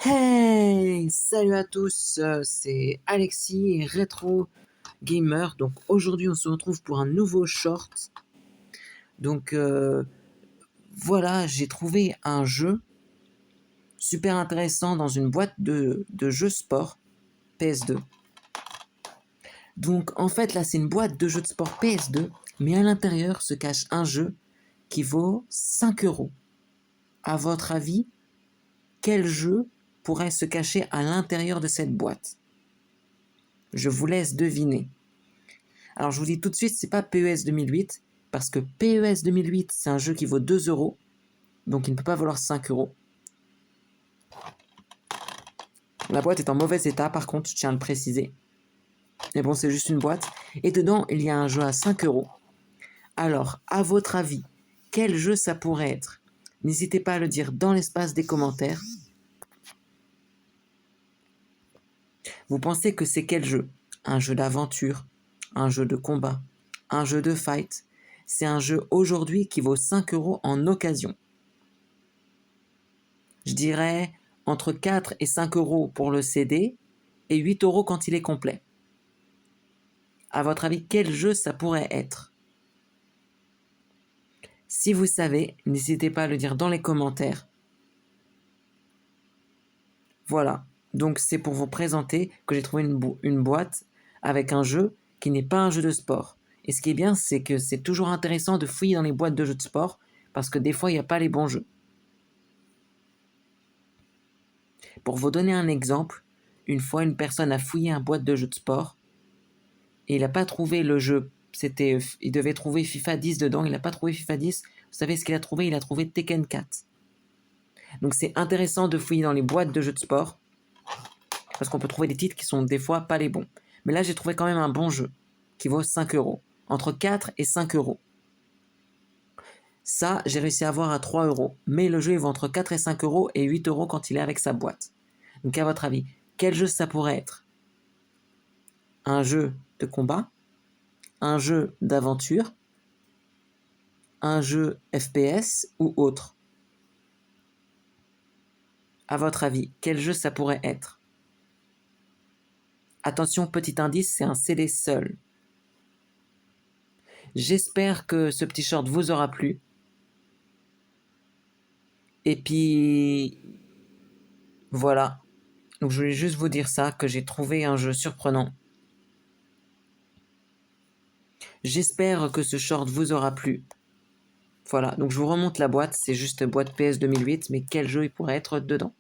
Hey! Salut à tous, c'est Alexis, Retro Gamer. Donc aujourd'hui on se retrouve pour un nouveau short. Donc voilà, j'ai trouvé un jeu super intéressant dans une boîte de jeux sport PS2. Donc en fait là c'est une boîte de jeux de sport PS2, mais à l'intérieur se cache un jeu qui vaut 5 euros. À votre avis, quel jeu pourrait se cacher à l'intérieur de cette boîte? Je vous laisse deviner. Alors je vous dis tout de suite, c'est pas PES 2008, parce que PES 2008, c'est un jeu qui vaut 2 euros, donc il ne peut pas valoir 5 euros. La boîte est en mauvais état, par contre, je tiens à le préciser. Mais bon, c'est juste une boîte. Et dedans, il y a un jeu à 5 euros. Alors, à votre avis, quel jeu ça pourrait être? N'hésitez pas à le dire dans l'espace des commentaires. Vous pensez que c'est quel jeu? Un jeu d'aventure? Un jeu de combat? Un jeu de fight? C'est un jeu aujourd'hui qui vaut 5 euros en occasion. Je dirais entre 4 et 5 euros pour le CD et 8 euros quand il est complet. À votre avis, quel jeu ça pourrait être? Si vous savez, n'hésitez pas à le dire dans les commentaires. Voilà, donc c'est pour vous présenter que j'ai trouvé une boîte avec un jeu qui n'est pas un jeu de sport. Et ce qui est bien, c'est que c'est toujours intéressant de fouiller dans les boîtes de jeux de sport parce que des fois, il n'y a pas les bons jeux. Pour vous donner un exemple, une fois une personne a fouillé une boîte de jeux de sport et il n'a pas trouvé le jeu. Il devait trouver FIFA 10 dedans, il n'a pas trouvé FIFA 10. Vous savez ce qu'il a trouvé? Il a trouvé Tekken 4. Donc c'est intéressant de fouiller dans les boîtes de jeux de sport parce qu'on peut trouver des titres qui sont des fois pas les bons. Mais là, j'ai trouvé quand même un bon jeu qui vaut 5 euros. Entre 4 et 5 euros. Ça, j'ai réussi à avoir à 3 euros. Mais le jeu, il vaut entre 4 et 5 euros et 8 euros quand il est avec sa boîte. Donc à votre avis, quel jeu ça pourrait être? Un jeu de combat? Un jeu d'aventure? Un jeu FPS ou autre? À votre avis, quel jeu ça pourrait être? Attention, petit indice, c'est un CD seul. J'espère que ce petit short vous aura plu. Et puis, voilà. Donc je voulais juste vous dire ça, que j'ai trouvé un jeu surprenant. J'espère que ce short vous aura plu. Voilà, donc je vous remonte la boîte, c'est juste boîte PS 2008, mais quel jeu il pourrait être dedans?